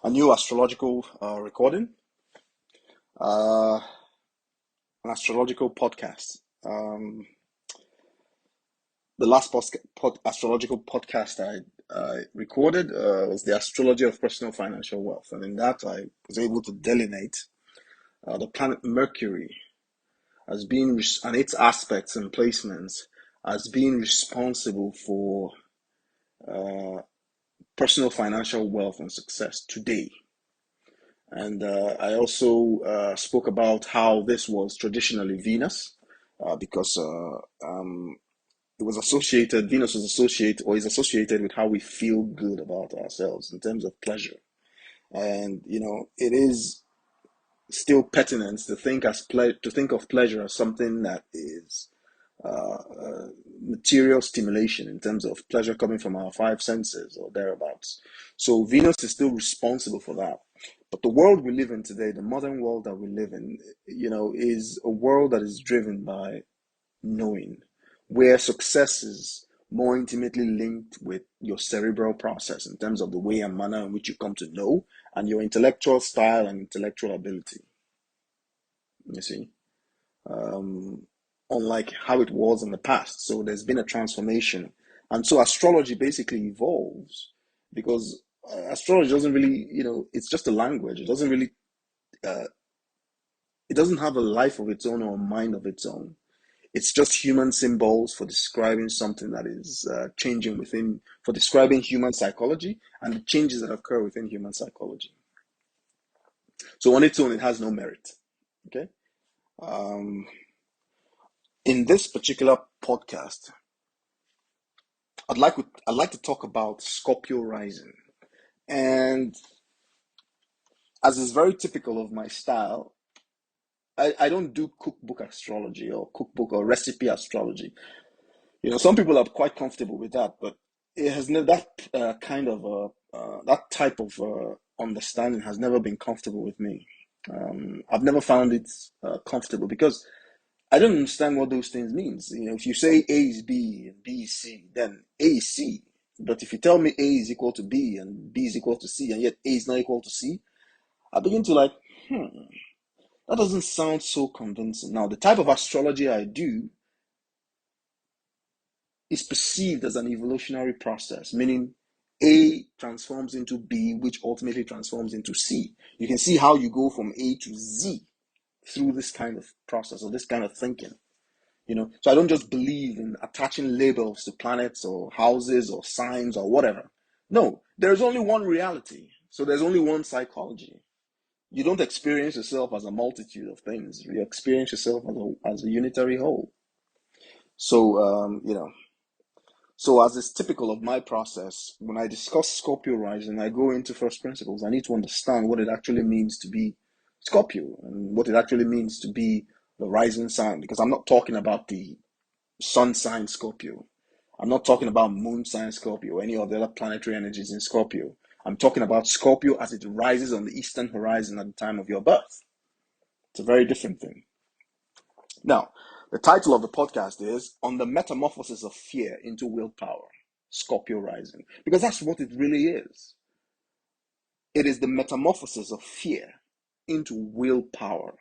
a new astrological recording, uh, an astrological podcast. The last astrological podcast I recorded was the astrology of personal financial wealth, and in that I was able to delineate the planet Mercury as being and its aspects and placements as being responsible for personal financial wealth and success today. And I also spoke about how this was traditionally Venus, because Venus was associated or is associated with how we feel good about ourselves in terms of pleasure. And, it is still pertinent to think of pleasure as something that is material stimulation in terms of pleasure coming from our five senses or thereabouts. So Venus is still responsible for that. But the world we live in today, the modern world that we live in, is a world that is driven by knowing, where success is more intimately linked with your cerebral process in terms of the way and manner in which you come to know and your intellectual style and intellectual ability. You see? Unlike how it was in the past. So there's been a transformation. And so astrology basically evolves because astrology doesn't really, it's just a language. Uh, it doesn't have a life of its own or a mind of its own. It's just human symbols for describing something that is changing for describing human psychology and the changes that occur within human psychology. So on its own, it has no merit. Okay. Um, in this particular podcast, I'd like to talk about Scorpio Rising. And as is very typical of my style, I don't do cookbook astrology or cookbook or recipe astrology. Some people are quite comfortable with that, but it has never that type of understanding has never been comfortable with me. I've never found it comfortable because I don't understand what those things means. If you say A is B and B is C, then A is C. But if you tell me A is equal to B and B is equal to C, and yet A is not equal to C, I begin to that doesn't sound so convincing. Now, the type of astrology I do is perceived as an evolutionary process, meaning A transforms into B, which ultimately transforms into C. You can see how you go from A to Z through this kind of process or this kind of thinking. So I don't just believe in attaching labels to planets or houses or signs or whatever. No, there's only one reality. So there's only one psychology. You don't experience yourself as a multitude of things. You experience yourself as a unitary whole. So, so as is typical of my process, when I discuss Scorpio rising, I go into first principles. I need to understand what it actually means to be Scorpio and what it actually means to be the rising sign, because I'm not talking about the sun sign Scorpio. I'm not talking about moon sign Scorpio or any of the other planetary energies in Scorpio. I'm talking about Scorpio as it rises on the eastern horizon at the time of your birth. It's a very different thing. Now, the title of the podcast is On the Metamorphosis of Fear into Willpower, Scorpio Rising, because that's what it really is. It is the metamorphosis of fear into willpower.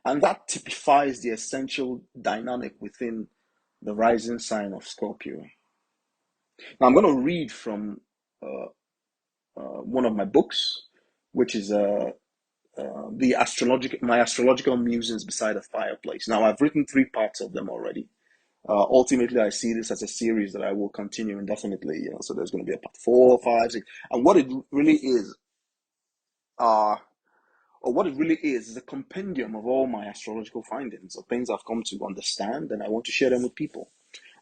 And that typifies the essential dynamic within the rising sign of Scorpio. Now, I'm going to read from one of my books, which is my astrological musings beside a fireplace. Now, I've written 3 parts of them already. Ultimately, I see this as a series that I will continue indefinitely. So there's going to be a part 4, 5, 6, and what it really is, or what it really is a compendium of all my astrological findings, of things I've come to understand, and I want to share them with people.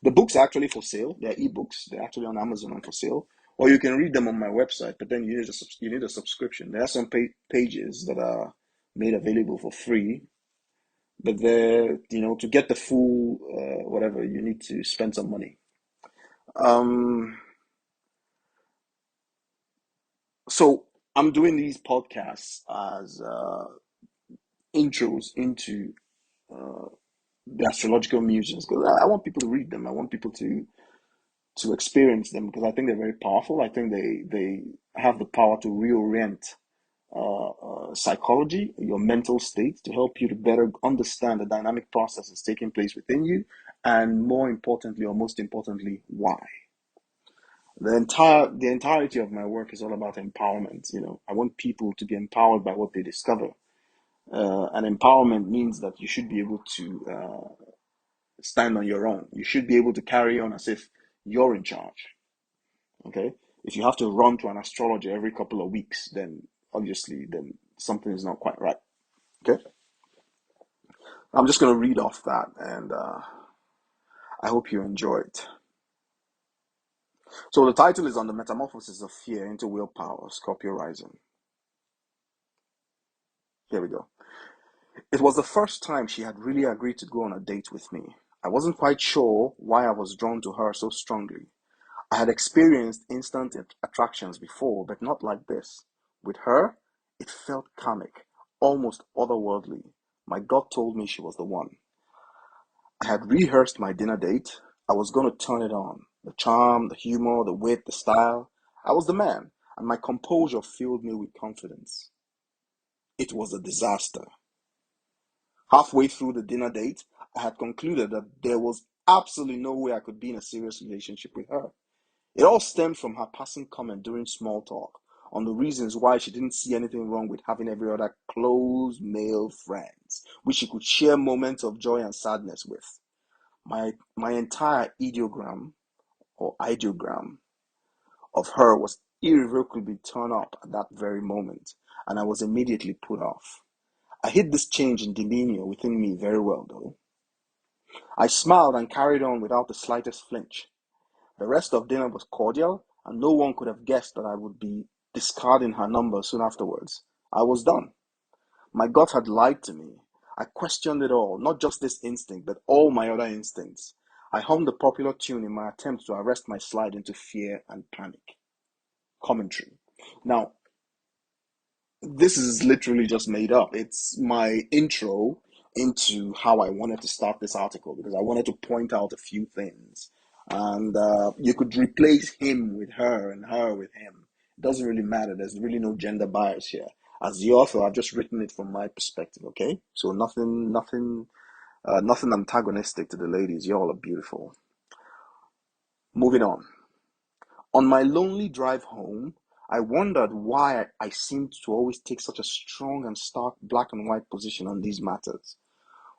The books are actually for sale. They're ebooks. They're actually on Amazon and for sale. Or you can read them on my website, but then you need a subscription. There are some pages that are made available for free, but to get the full whatever, you need to spend some money. So I'm doing these podcasts as intros into the astrological musings because I want people to read them. I want people to experience them because I think they're very powerful. I think they have the power to reorient psychology, your mental state, to help you to better understand the dynamic processes taking place within you, and more importantly, or most importantly, why. The entirety of my work is all about empowerment. I want people to be empowered by what they discover. And empowerment means that you should be able to stand on your own. You should be able to carry on as if you're in charge. Okay? If you have to run to an astrologer every couple of weeks, then obviously then something is not quite right. Okay? I'm just going to read off that, and I hope you enjoy it. So the title is On the Metamorphosis of Fear into Willpower, Scorpio Rising. Here we go. It was the first time she had really agreed to go on a date with me. I wasn't quite sure why I was drawn to her so strongly. I had experienced instant attractions before, but not like this. With her, it felt karmic, almost otherworldly. My gut told me she was the one. I had rehearsed my dinner date. I was going to turn it on. The charm, the humor, the wit, the style. I was the man, and my composure filled me with confidence. It was a disaster. Halfway through the dinner date, I had concluded that there was absolutely no way I could be in a serious relationship with her. It all stemmed from her passing comment during small talk on the reasons why she didn't see anything wrong with having every other close male friends, which she could share moments of joy and sadness with. My entire ideogram of her was irrevocably turned up at that very moment, and I was immediately put off. I hid this change in demeanor within me very well, though. I smiled and carried on without the slightest flinch. The rest of dinner was cordial, and no one could have guessed that I would be discarding her number soon afterwards. I was done. My gut had lied to me. I questioned it all, not just this instinct, but all my other instincts. I hummed the popular tune in my attempt to arrest my slide into fear and panic. Commentary. Now, this is literally just made up. It's my intro into how I wanted to start this article, because I wanted to point out a few things. And you could replace him with her and her with him. It doesn't really matter. There's really no gender bias here. As the author, I've just written it from my perspective, okay? So nothing antagonistic to the ladies. You all are beautiful. Moving on. On my lonely drive home, I wondered why I seemed to always take such a strong and stark black and white position on these matters.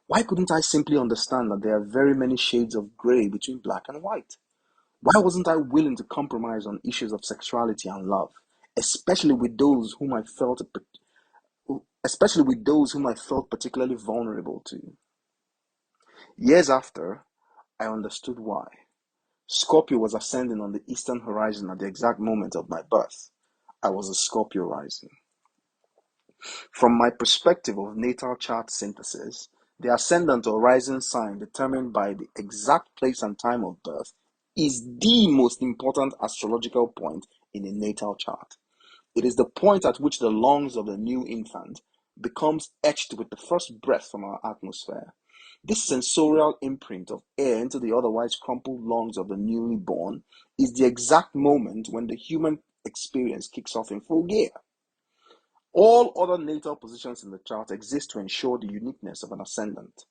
Why couldn't I simply understand that there are very many shades of gray between black and white? Why wasn't I willing to compromise on issues of sexuality and love, especially with those whom I felt particularly vulnerable to? Years after, I understood why. Scorpio was ascending on the eastern horizon at the exact moment of my birth. I was a Scorpio rising. From my perspective of natal chart synthesis, the ascendant or rising sign determined by the exact place and time of birth is the most important astrological point in a natal chart. It is the point at which the lungs of the new infant becomes etched with the first breath from our atmosphere. This sensorial imprint of air into the otherwise crumpled lungs of the newly born is the exact moment when the human experience kicks off in full gear. All other natal positions in the chart exist to ensure the uniqueness of an ascendant.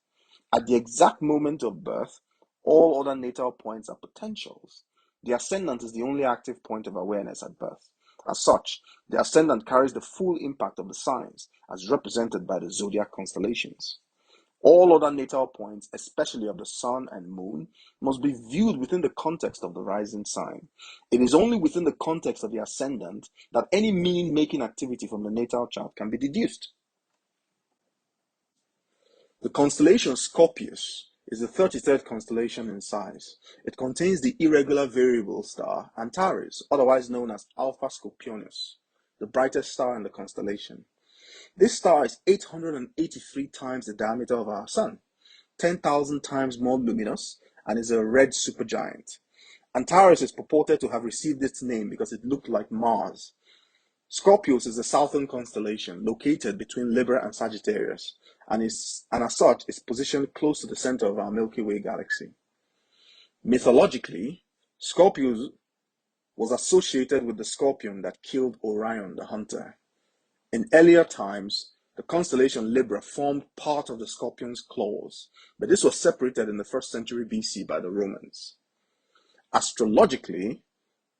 At the exact moment of birth, all other natal points are potentials. The ascendant is the only active point of awareness at birth. As such, the ascendant carries the full impact of the signs, as represented by the zodiac constellations. All other natal points, especially of the sun and moon, must be viewed within the context of the rising sign. It is only within the context of the ascendant that any meaning-making activity from the natal chart can be deduced. The constellation Scorpius is the 33rd constellation in size. It contains the irregular variable star Antares, otherwise known as Alpha Scorpionus, the brightest star in the constellation. This star is 883 times the diameter of our Sun, 10,000 times more luminous, and is a red supergiant. Antares is purported to have received its name because it looked like Mars. Scorpius is a southern constellation located between Libra and Sagittarius, and as such is positioned close to the center of our Milky Way galaxy. Mythologically, Scorpius was associated with the scorpion that killed Orion the hunter. In earlier times, the constellation Libra formed part of the Scorpion's claws, but this was separated in the 1st century BC by the Romans. Astrologically,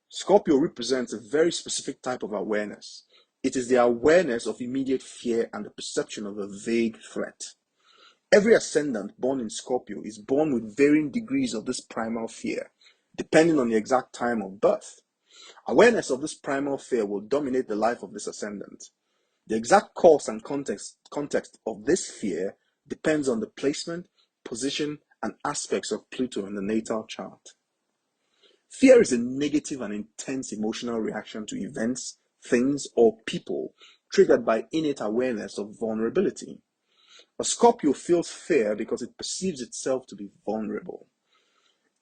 Scorpio represents a very specific type of awareness. It is the awareness of immediate fear and the perception of a vague threat. Every ascendant born in Scorpio is born with varying degrees of this primal fear, depending on the exact time of birth. Awareness of this primal fear will dominate the life of this ascendant. The exact cause and context of this fear depends on the placement, position, and aspects of Pluto in the natal chart. Fear is a negative and intense emotional reaction to events, things, or people triggered by innate awareness of vulnerability. A Scorpio feels fear because it perceives itself to be vulnerable.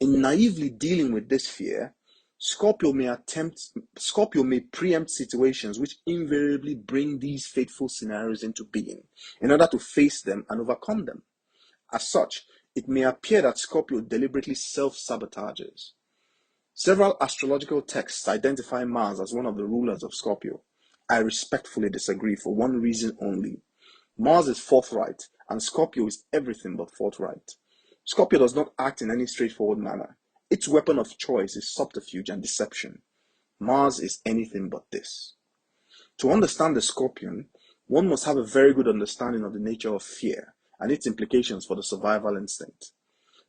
In naively dealing with this fear, Scorpio may preempt situations which invariably bring these fateful scenarios into being in order to face them and overcome them. As such, it may appear that Scorpio deliberately self-sabotages. Several astrological texts identify Mars as one of the rulers of Scorpio. I respectfully disagree for one reason only. Mars is forthright, and Scorpio is everything but forthright. Scorpio does not act in any straightforward manner. Its weapon of choice is subterfuge and deception. Mars is anything but this. To understand the Scorpion, one must have a very good understanding of the nature of fear and its implications for the survival instinct.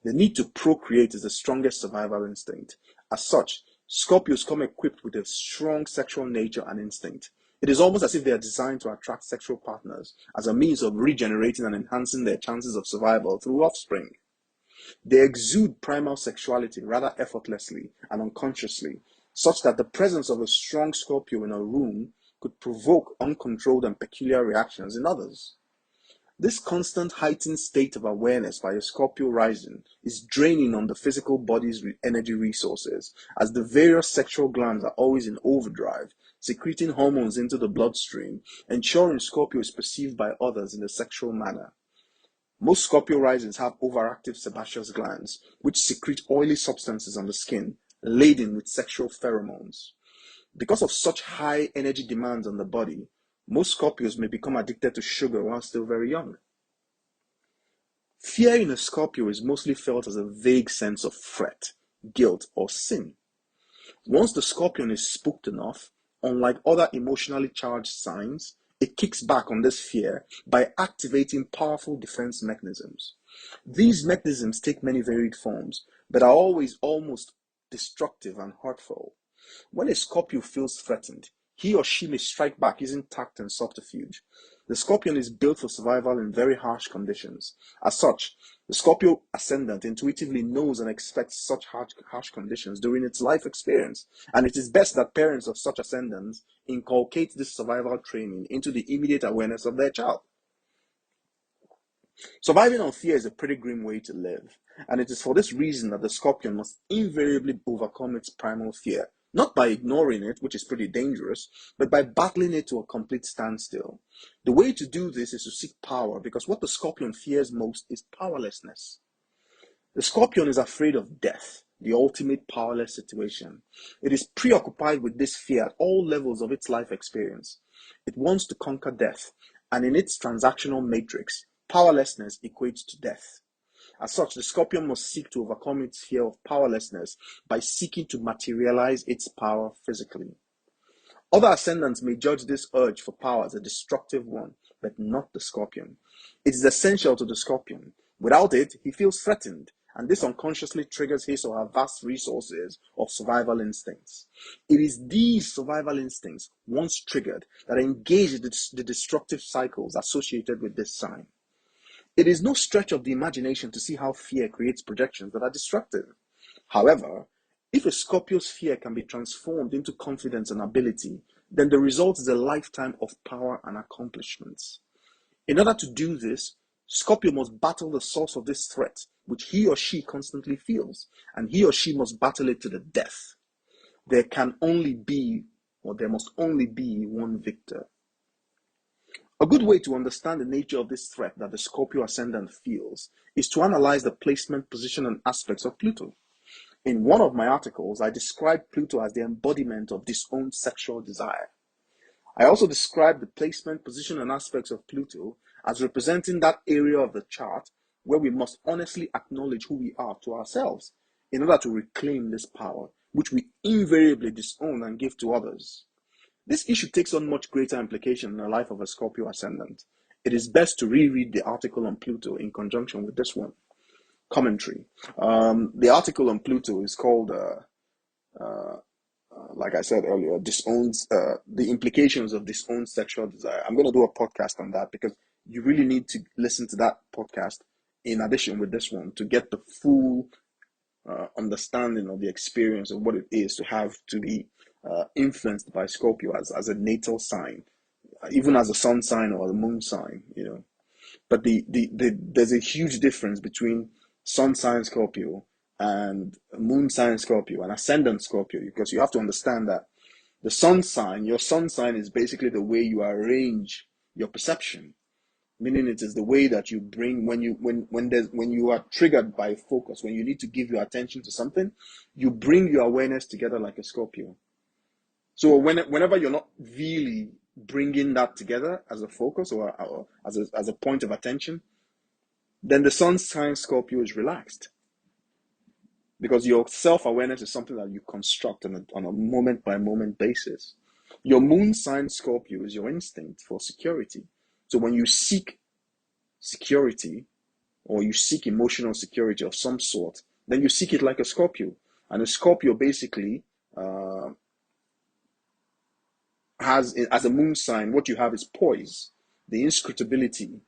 The need to procreate is the strongest survival instinct. As such, Scorpios come equipped with a strong sexual nature and instinct. It is almost as if they are designed to attract sexual partners as a means of regenerating and enhancing their chances of survival through offspring. They exude primal sexuality rather effortlessly and unconsciously, such that the presence of a strong Scorpio in a room could provoke uncontrolled and peculiar reactions in others. This constant heightened state of awareness by a Scorpio rising is draining on the physical body's energy resources, as the various sexual glands are always in overdrive, secreting hormones into the bloodstream, ensuring Scorpio is perceived by others in a sexual manner. Most Scorpio risings have overactive sebaceous glands, which secrete oily substances on the skin, laden with sexual pheromones. Because of such high energy demands on the body, most Scorpios may become addicted to sugar while still very young. Fear in a Scorpio is mostly felt as a vague sense of threat, guilt, or sin. Once the Scorpion is spooked enough, unlike other emotionally charged signs, it kicks back on this fear by activating powerful defense mechanisms. These mechanisms take many varied forms, but are always almost destructive and hurtful. When a Scorpio feels threatened, he or she may strike back using tact and subterfuge. The Scorpion is built for survival in very harsh conditions. As such, the Scorpio ascendant intuitively knows and expects such harsh conditions during its life experience, and it is best that parents of such ascendants inculcate this survival training into the immediate awareness of their child. Surviving on fear is a pretty grim way to live, and it is for this reason that the Scorpion must invariably overcome its primal fear, not by ignoring it, which is pretty dangerous, but by battling it to a complete standstill. The way to do this is to seek power, because what the Scorpion fears most is powerlessness. The Scorpion is afraid of death, the ultimate powerless situation. It is preoccupied with this fear at all levels of its life experience. It wants to conquer death, and in its transactional matrix, powerlessness equates to death. As such, the Scorpion must seek to overcome its fear of powerlessness by seeking to materialize its power physically. Other ascendants may judge this urge for power as a destructive one, but not the Scorpion. It is essential to the Scorpion. Without it, he feels threatened, and this unconsciously triggers his or her vast resources of survival instincts. It is these survival instincts, once triggered, that engage the destructive cycles associated with this sign. It is no stretch of the imagination to see how fear creates projections that are destructive. However, if a Scorpio's fear can be transformed into confidence and ability, then the result is a lifetime of power and accomplishments. In order to do this, Scorpio must battle the source of this threat, which he or she constantly feels, and he or she must battle it to the death. There must only be one victor. A good way to understand the nature of this threat that the Scorpio ascendant feels is to analyze the placement, position, and aspects of Pluto. In one of my articles, I described Pluto as the embodiment of disowned sexual desire. I also describe the placement, position, and aspects of Pluto as representing that area of the chart where we must honestly acknowledge who we are to ourselves in order to reclaim this power, which we invariably disown and give to others. This issue takes on much greater implication in the life of a Scorpio ascendant. It is best to reread the article on Pluto in conjunction with this one. Commentary. The article on Pluto is called, like I said earlier, the implications of disowned sexual desire. I'm going to do a podcast on that because you really need to listen to that podcast in addition with this one to get the full understanding of the experience of what it is to have to be influenced by Scorpio as a natal sign, even as a sun sign or a moon sign, But there's a huge difference between sun sign Scorpio and moon sign Scorpio and ascendant Scorpio, because you have to understand that your sun sign is basically the way you arrange your perception, meaning it is the way that you bring when you are triggered by focus, when you need to give your attention to something, you bring your awareness together like a Scorpio. So whenever you're not really bringing that together as a focus or as a point of attention, then the sun sign Scorpio is relaxed, because your self-awareness is something that you construct on a moment-by-moment basis. Your moon sign Scorpio is your instinct for security. So when you seek security or you seek emotional security of some sort, then you seek it like a Scorpio. And a Scorpio basically has, as a moon sign, what you have is poise, the inscrutability,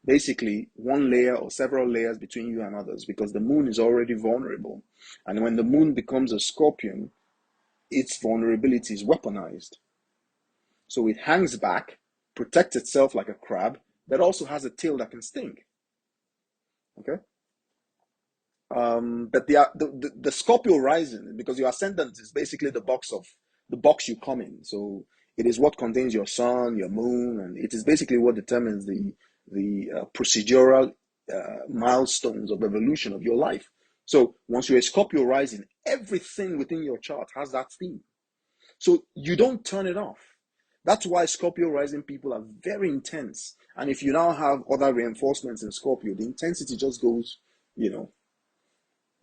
basically one layer or several layers between you and others, because the moon is already vulnerable. And when the moon becomes a Scorpion, its vulnerability is weaponized. So it hangs back, protects itself like a crab, that also has a tail that can sting. Okay? But the Scorpio rising, because your ascendant is basically the box you come in. So it is what contains your sun, your moon, and it is basically what determines the procedural milestones of evolution of your life. So once you're a Scorpio rising, everything within your chart has that theme. So you don't turn it off. That's why Scorpio rising people are very intense. And if you now have other reinforcements in Scorpio, the intensity just goes,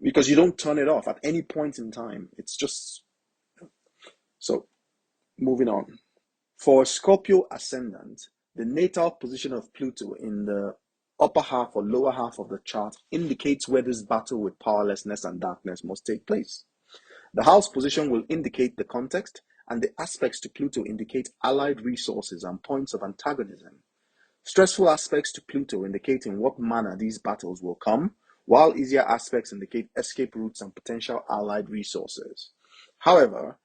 because you don't turn it off at any point in time. It's just so. Moving on. For Scorpio ascendant, the natal position of Pluto in the upper half or lower half of the chart indicates where this battle with powerlessness and darkness must take place. The house position will indicate the context, and the aspects to Pluto indicate allied resources and points of antagonism. Stressful aspects to Pluto indicate in what manner these battles will come, while easier aspects indicate escape routes and potential allied resources. However,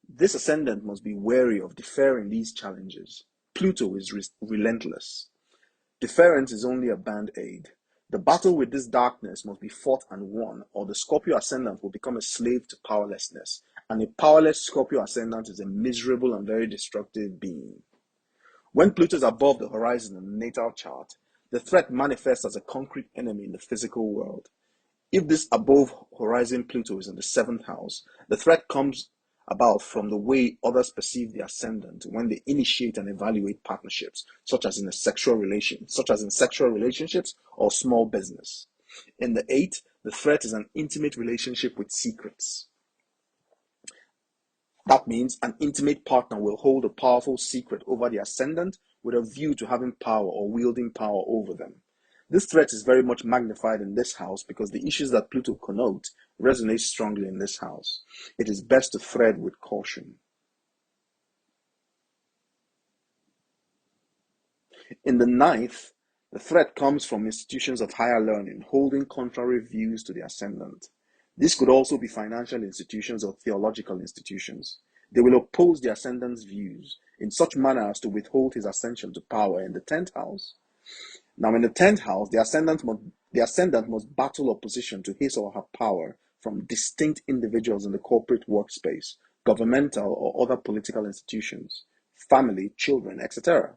this ascendant must be wary of deferring these challenges. Pluto is relentless. Deference is only a band-aid. The battle with this darkness must be fought and won, or the Scorpio ascendant will become a slave to powerlessness, and a powerless Scorpio ascendant is a miserable and very destructive being. When Pluto is above the horizon in the natal chart, the threat manifests as a concrete enemy in the physical world. If this above horizon Pluto is in the 7th house, the threat comes about from the way others perceive the ascendant when they initiate and evaluate partnerships, such as in sexual relationships or small business. In the 8th, the threat is an intimate relationship with secrets. That means an intimate partner will hold a powerful secret over the ascendant with a view to having power or wielding power over them. This threat is very much magnified in this house because the issues that Pluto connotes resonate strongly in this house. It is best to tread with caution. In the 9th, the threat comes from institutions of higher learning holding contrary views to the ascendant. This could also be financial institutions or theological institutions. They will oppose the ascendant's views in such manner as to withhold his ascension to power in the 10th house. Now, in the 10th house, the ascendant must battle opposition to his or her power from distinct individuals in the corporate workspace, governmental or other political institutions, family, children, etc.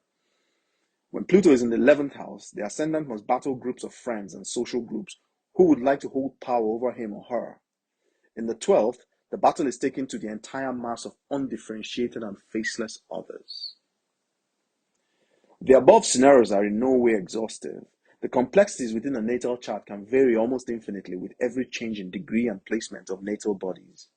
When Pluto is in the 11th house, the ascendant must battle groups of friends and social groups who would like to hold power over him or her. In the 12th, the battle is taken to the entire mass of undifferentiated and faceless others. The above scenarios are in no way exhaustive. The complexities within a natal chart can vary almost infinitely with every change in degree and placement of natal bodies.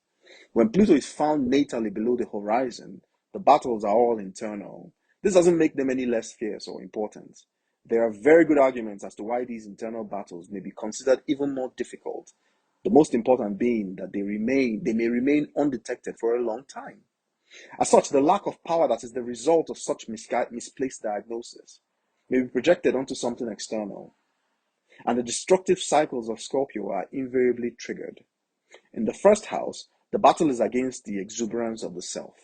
When Pluto is found natally below the horizon, the battles are all internal. This doesn't make them any less fierce or important. There are very good arguments as to why these internal battles may be considered even more difficult, the most important being that they may remain undetected for a long time. As such, the lack of power that is the result of such misplaced diagnosis may be projected onto something external, and the destructive cycles of Scorpio are invariably triggered. In the first house, the battle is against the exuberance of the self.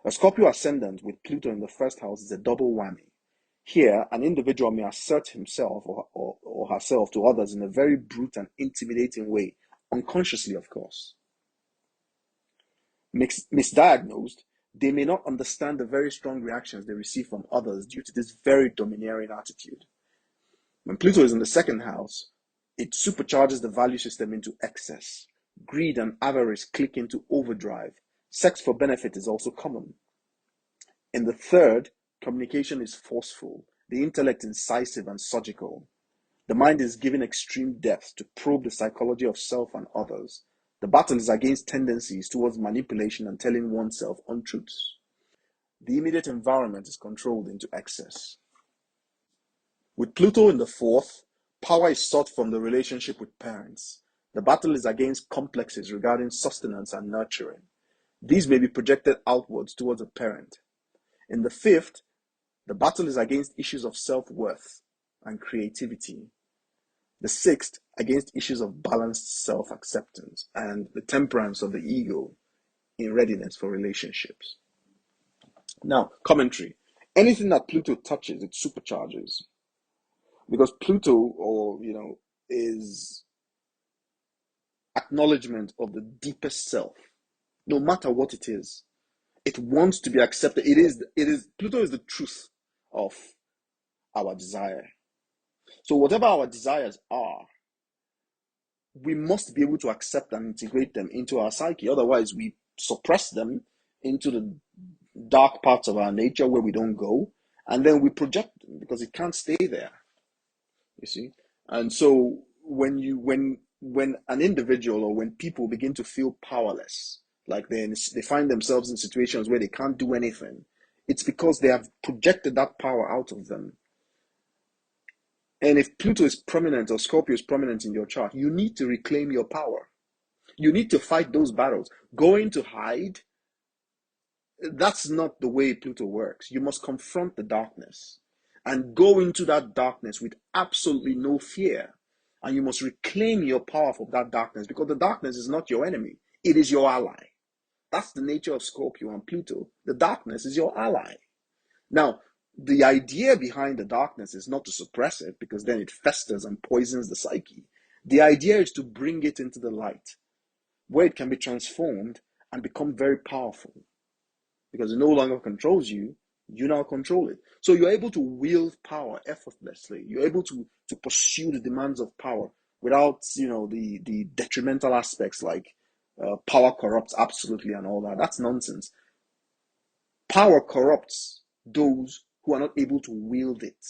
A Scorpio ascendant with Pluto in the first house is a double whammy. Here, an individual may assert himself or herself to others in a very brute and intimidating way, unconsciously, of course. Misdiagnosed, they may not understand the very strong reactions they receive from others due to this very domineering attitude. When Pluto is in the second house, it supercharges the value system into excess. Greed and avarice click into overdrive. Sex for benefit is also common. In the third, communication is forceful, the intellect incisive and surgical. The mind is given extreme depth to probe the psychology of self and others. The battle is against tendencies towards manipulation and telling oneself untruths. The immediate environment is controlled into excess. With Pluto in the fourth, power is sought from the relationship with parents. The battle is against complexes regarding sustenance and nurturing. These may be projected outwards towards a parent. In the fifth, the battle is against issues of self-worth and creativity. The sixth, against issues of balanced self-acceptance and the temperance of the ego in readiness for relationships. Now, commentary. Anything that Pluto touches, it supercharges. Because Pluto, is acknowledgement of the deepest self, no matter what it is. It wants to be accepted. Pluto is the truth of our desire. So whatever our desires are, we must be able to accept and integrate them into our psyche. Otherwise, we suppress them into the dark parts of our nature where we don't go, and then we project them because it can't stay there. You see? And so when an individual or when people begin to feel powerless, like they find themselves in situations where they can't do anything, it's because they have projected that power out of them. And if Pluto is prominent or Scorpio is prominent in your chart, you need to reclaim your power. You need to fight those battles. Going to hide, that's not the way Pluto works. You must confront the darkness and go into that darkness with absolutely no fear. And you must reclaim your power from that darkness, because the darkness is not your enemy. It is your ally. That's the nature of Scorpio and Pluto. The darkness is your ally. Now, the idea behind the darkness is not to suppress it, because then it festers and poisons the psyche. The idea is to bring it into the light, where it can be transformed and become very powerful. Because it no longer controls you, you now control it. So you're able to wield power effortlessly. You're able to pursue the demands of power without, the detrimental aspects like power corrupts absolutely and all that. That's nonsense. Power corrupts those who are not able to wield it,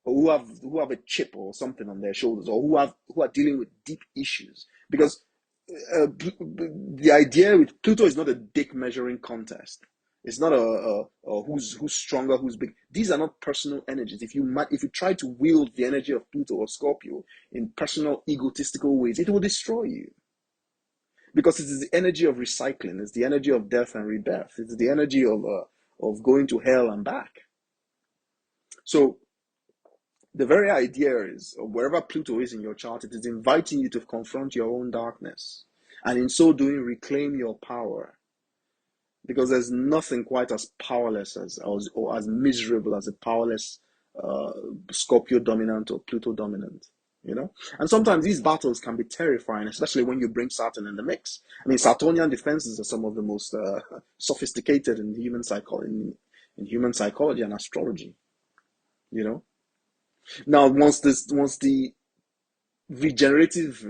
or who have a chip or something on their shoulders, or who are dealing with deep issues. Because the idea with Pluto is not a dick measuring contest. It's not a who's stronger, who's big. These are not personal energies. If you try to wield the energy of Pluto or Scorpio in personal egotistical ways, it will destroy you. Because it is the energy of recycling. It's the energy of death and rebirth. It's the energy of going to hell and back. So the very idea is, wherever Pluto is in your chart, it is inviting you to confront your own darkness, and in so doing, reclaim your power. Because there's nothing quite as powerless or as miserable as a powerless Scorpio dominant or Pluto dominant. And sometimes these battles can be terrifying, especially when you bring Saturn in the mix. I mean, Saturnian defenses are some of the most sophisticated in human psychology and astrology. Now, once the regenerative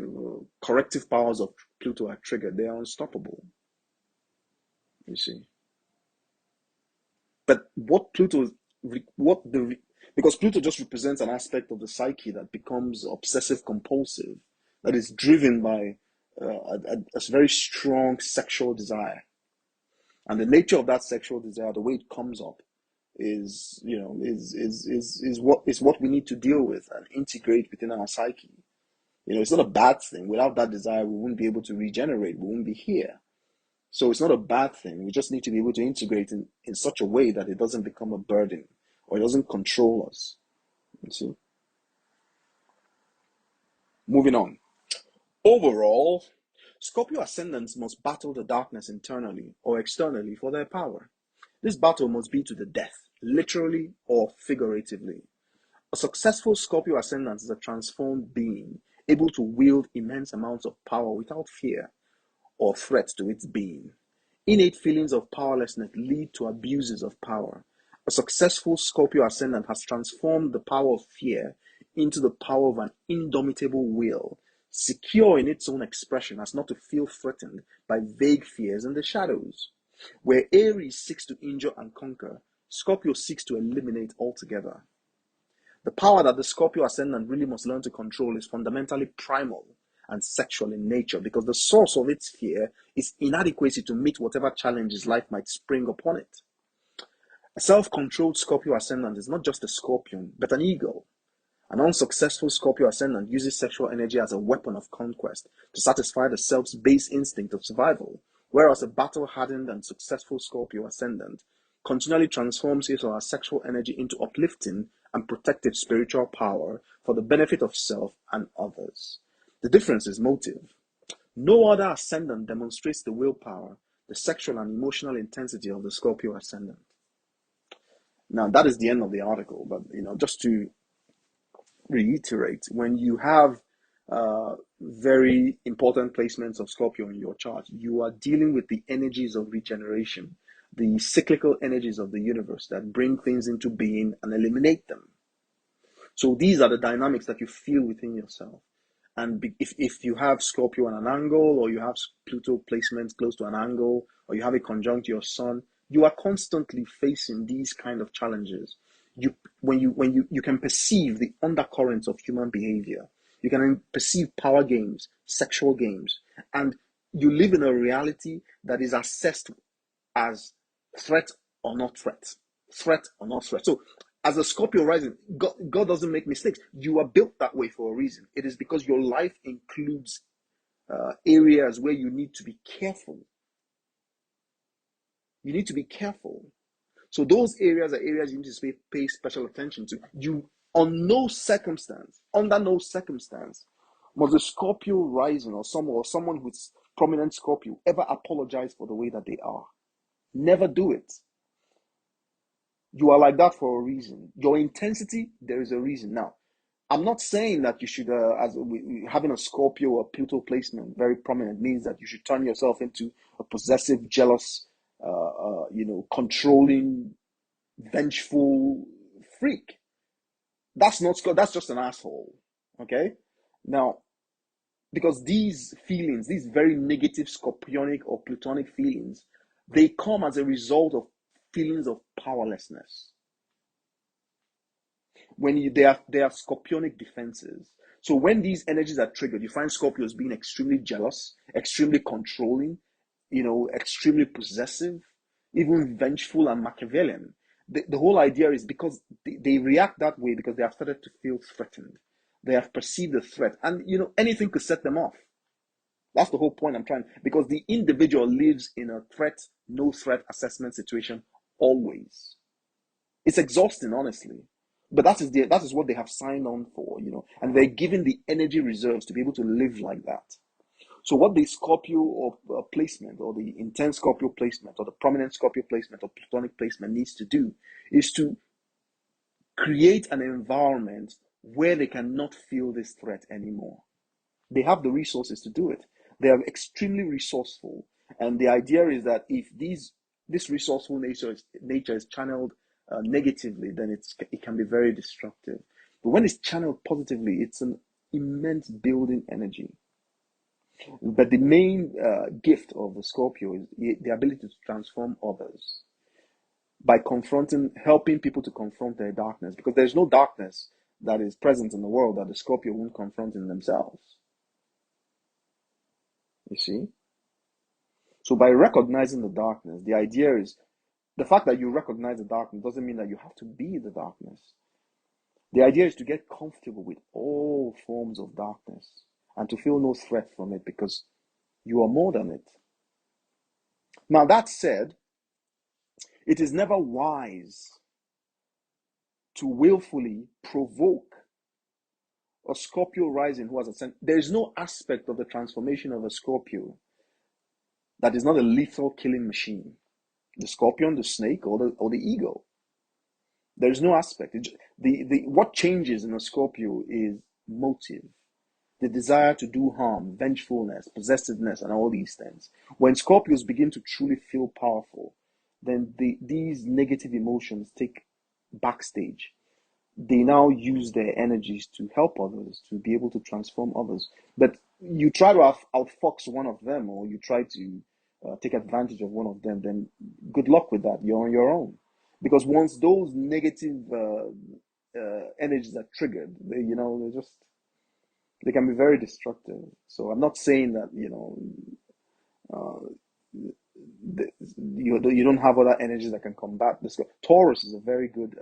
corrective powers of Pluto are triggered, they are unstoppable. You see. But what Pluto because Pluto just represents an aspect of the psyche that becomes obsessive compulsive, that is driven by a very strong sexual desire, and the nature of that sexual desire, the way it comes up, is what we need to deal with and integrate within our psyche. It's not a bad thing. Without that desire, we wouldn't be able to regenerate. We wouldn't be here. So it's not a bad thing. We just need to be able to integrate in such a way that it doesn't become a burden or it doesn't control us. You see? Moving on. Overall, Scorpio ascendants must battle the darkness internally or externally for their power. This battle must be to the death, literally or figuratively. A successful Scorpio ascendant is a transformed being, able to wield immense amounts of power without fear or threat to its being. Innate feelings of powerlessness lead to abuses of power. A successful Scorpio ascendant has transformed the power of fear into the power of an indomitable will, secure in its own expression as not to feel threatened by vague fears in the shadows. Where Aries seeks to injure and conquer, Scorpio seeks to eliminate altogether. The power that the Scorpio ascendant really must learn to control is fundamentally primal and sexual in nature, because the source of its fear is inadequacy to meet whatever challenges life might spring upon it. A self-controlled Scorpio ascendant is not just a scorpion, but an eagle. An unsuccessful Scorpio ascendant uses sexual energy as a weapon of conquest to satisfy the self's base instinct of survival, whereas a battle-hardened and successful Scorpio ascendant continually transforms his or her sexual energy into uplifting and protective spiritual power for the benefit of self and others. The difference is motive. No other ascendant demonstrates the willpower, the sexual and emotional intensity of the Scorpio ascendant. Now, that is the end of the article, but just to reiterate, when you have very important placements of Scorpio in your chart, you are dealing with the energies of regeneration, the cyclical energies of the universe that bring things into being and eliminate them. So these are the dynamics that you feel within yourself. And if you have Scorpio on an angle, or you have Pluto placements close to an angle, or you have it conjunct your sun, you are constantly facing these kind of challenges. When you can perceive the undercurrents of human behavior, you can perceive power games, sexual games, and you live in a reality that is assessed as threat or not threat, threat or not threat. So as a Scorpio rising, God doesn't make mistakes. You are built that way for a reason. It is because your life includes areas where you need to be careful. You need to be careful. So those areas are areas you need to pay special attention to. You, under no circumstance, must a Scorpio rising or someone with prominent Scorpio ever apologize for the way that they are. Never do it. You are like that for a reason. Your intensity, there is a reason. Now, I'm not saying that you should, having a Scorpio or Pluto placement very prominent means that you should turn yourself into a possessive, jealous, controlling, vengeful freak. That's not Scott. That's just an asshole. Okay. Now, because these feelings, these very negative scorpionic or plutonic feelings, they come as a result of feelings of powerlessness. When they are scorpionic defenses. So when these energies are triggered, you find Scorpios being extremely jealous, extremely controlling, extremely possessive, even vengeful and Machiavellian. The whole idea is because they react that way because they have started to feel threatened. They have perceived a threat, and anything could set them off. That's the whole point I'm trying, because the individual lives in a threat, no threat assessment situation always. It's exhausting, honestly. But that is what they have signed on for, and they're given the energy reserves to be able to live like that. So what the Scorpio or placement, or the intense Scorpio placement, or the prominent Scorpio placement, or Plutonic placement needs to do is to create an environment where they cannot feel this threat anymore. They have the resources to do it. They are extremely resourceful, and the idea is that if this resourceful nature is channeled negatively, then it can be very destructive. But when it's channeled positively, it's an immense building energy. But the main gift of the Scorpio is the ability to transform others. by helping people to confront their darkness, because there's no darkness that is present in the world that the Scorpio won't confront in themselves. You see? So by recognizing the darkness, the idea is the fact that you recognize the darkness doesn't mean that you have to be the darkness. The idea is to get comfortable with all forms of darkness and to feel no threat from it because you are more than it. Now, that said, it is never wise to willfully provoke a Scorpio rising who has ascended. There is no aspect of the transformation of a Scorpio that is not a lethal killing machine. The scorpion, the snake, or the eagle. There is no aspect. What changes in a Scorpio is motive, the desire to do harm, vengefulness, possessiveness, and all these things. When Scorpios begin to truly feel powerful, then these negative emotions take backstage. They now use their energies to help others, to be able to transform others. But you try to outfox one of them, or you try to take advantage of one of them, then good luck with that. You're on your own. Because once those negative energies are triggered, they can be very destructive. So I'm not saying that you don't have other energies that can combat this. Taurus is a very good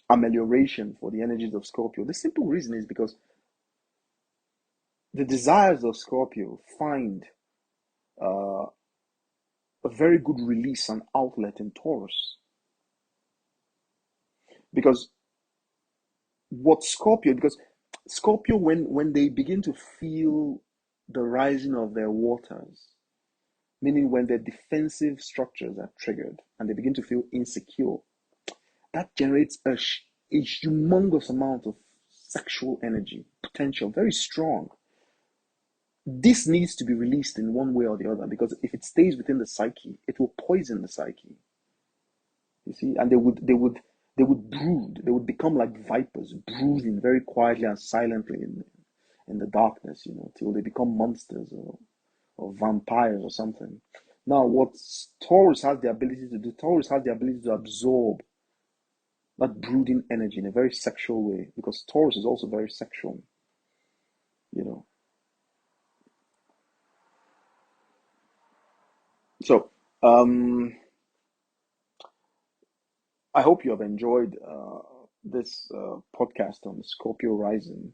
amelioration for the energies of Scorpio. The simple reason is because the desires of Scorpio find a very good release and outlet in Taurus. Because Scorpio, when they begin to feel the rising of their waters, meaning when their defensive structures are triggered and they begin to feel insecure, that generates a humongous amount of sexual energy, potential, very strong. This needs to be released in one way or the other, because if it stays within the psyche, it will poison the psyche. You see, and they would brood. They would become like vipers, brooding very quietly and silently in the darkness, till they become monsters or vampires or something. Now, what Taurus has the ability to do, Taurus has the ability to absorb that brooding energy in a very sexual way, because Taurus is also very sexual, you know. So, I hope you have enjoyed this podcast on Scorpio Rising.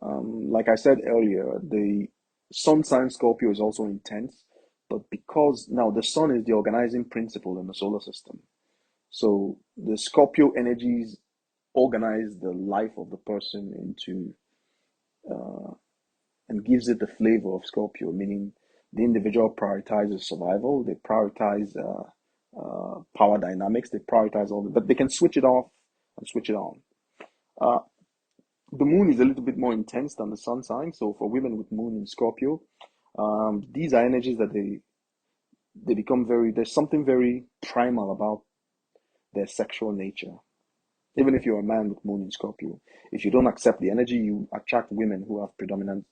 Like I said earlier, the sun sign Scorpio is also intense, but because now the sun is the organizing principle in the solar system. So the Scorpio energies organize the life of the person into and gives it the flavor of Scorpio, meaning the individual prioritizes survival, they prioritize power dynamics, they prioritize but they can switch it off and switch it on. Uh, the moon is a little bit more intense than the sun sign, so for women with moon in Scorpio, these are energies that they become there's something very primal about their sexual nature. Even if you're a man with moon in Scorpio, if you don't accept the energy, you attract women who have predominant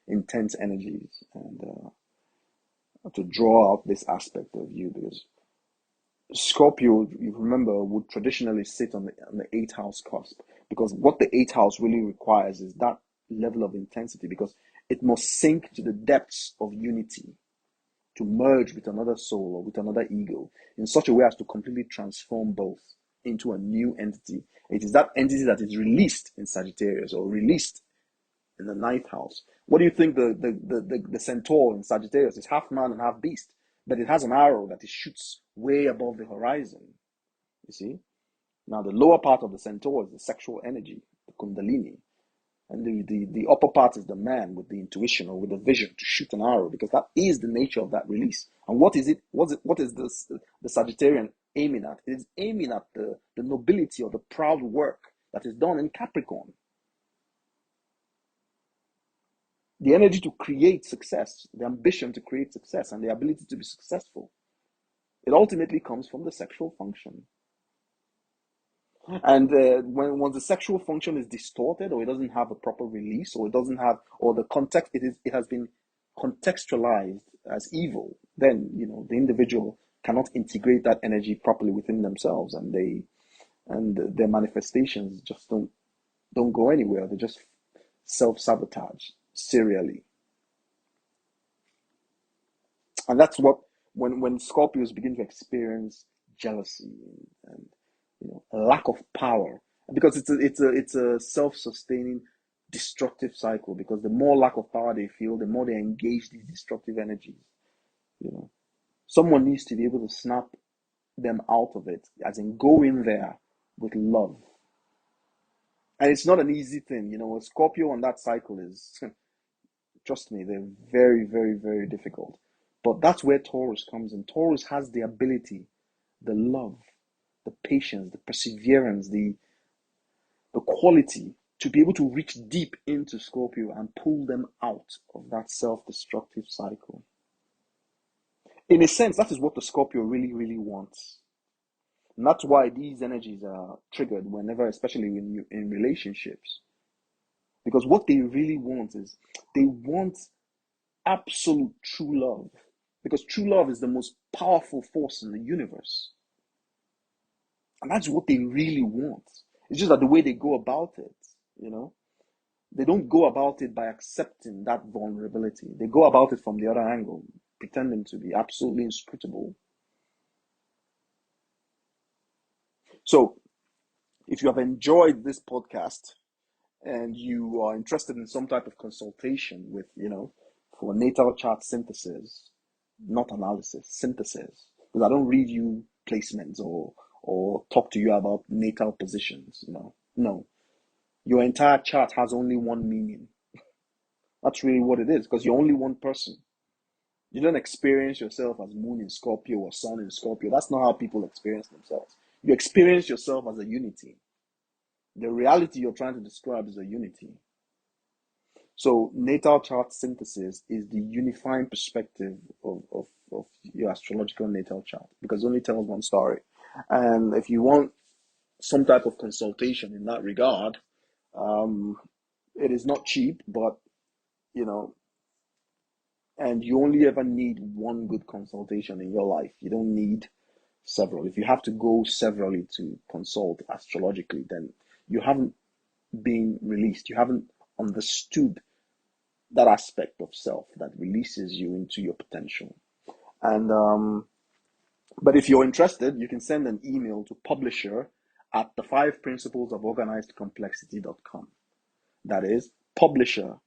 intense energies, and to draw out this aspect of you, because Scorpio, you remember, would traditionally sit on the eighth house cusp, because what the eighth house really requires is that level of intensity, because it must sink to the depths of unity to merge with another soul or with another ego in such a way as to completely transform both into a new entity. It is that entity that is released in Sagittarius or released in the ninth house. What do you think the centaur in Sagittarius is? Half man and half beast, but it has an arrow that it shoots way above the horizon. You see? Now the lower part of the centaur is the sexual energy, the kundalini. And the upper part is the man with the intuition or with the vision to shoot an arrow, because that is the nature of that release. And what is it? What is this, the Sagittarian aiming at? It is aiming at the nobility or the proud work that is done in Capricorn. The energy to create success, the ambition to create success, and the ability to be successful. It ultimately comes from the sexual function. And once the sexual function is distorted, or it doesn't have a proper release, or it doesn't have, or the context, it has been contextualized as evil, then the individual cannot integrate that energy properly within themselves, and their manifestations just don't go anywhere. They just self-sabotage serially. And that's what, when Scorpios begin to experience jealousy and a lack of power, because it's a self-sustaining destructive cycle, because the more lack of power they feel, the more they engage these destructive energies. you know Someone needs to be able to snap them out of it, as in go in there with love. And it's not an easy thing. A Scorpio on that cycle is, trust me, they're very, very, very difficult. But that's where Taurus comes in. Taurus has the ability, the love, the patience, the perseverance, the quality to be able to reach deep into Scorpio and pull them out of that self-destructive cycle. In a sense, that is what the Scorpio really, really wants. And that's why these energies are triggered whenever, especially when you in relationships. Because what they really want is, they want absolute true love. Because true love is the most powerful force in the universe. And that's what they really want. It's just that the way they go about it, they don't go about it by accepting that vulnerability. They go about it from the other angle, pretending to be absolutely inscrutable. So, if you have enjoyed this podcast and you are interested in some type of consultation with, for natal chart synthesis, not analysis, synthesis, because I don't read you placements or talk to you about natal positions, No. Your entire chart has only one meaning. That's really what it is, because you're only one person. You don't experience yourself as moon in Scorpio or sun in Scorpio. That's not how people experience themselves. You experience yourself as a unity. The reality you're trying to describe is a unity. So natal chart synthesis is the unifying perspective of your astrological natal chart, because it only tells one story. And if you want some type of consultation in that regard, it is not cheap, but and you only ever need one good consultation in your life. You don't need several. If you have to go severally to consult astrologically, then you haven't been released. You haven't understood that aspect of self that releases you into your potential. And but if you're interested, you can send an email to publisher at the 5 principles of organized complexity.com. That is publisher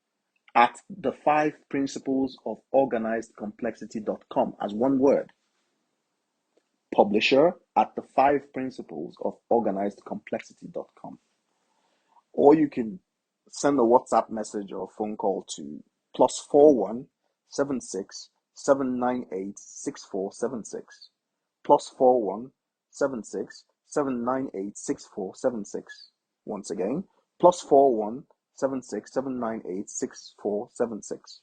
at the 5 principles of organized complexity.com, as one word. Publisher at the 5 principles of organized complexity.com. Or you can send a WhatsApp message or a phone call to +41 76 798 6476. +41 76 798 6476. Once again, +41 76 798 6476.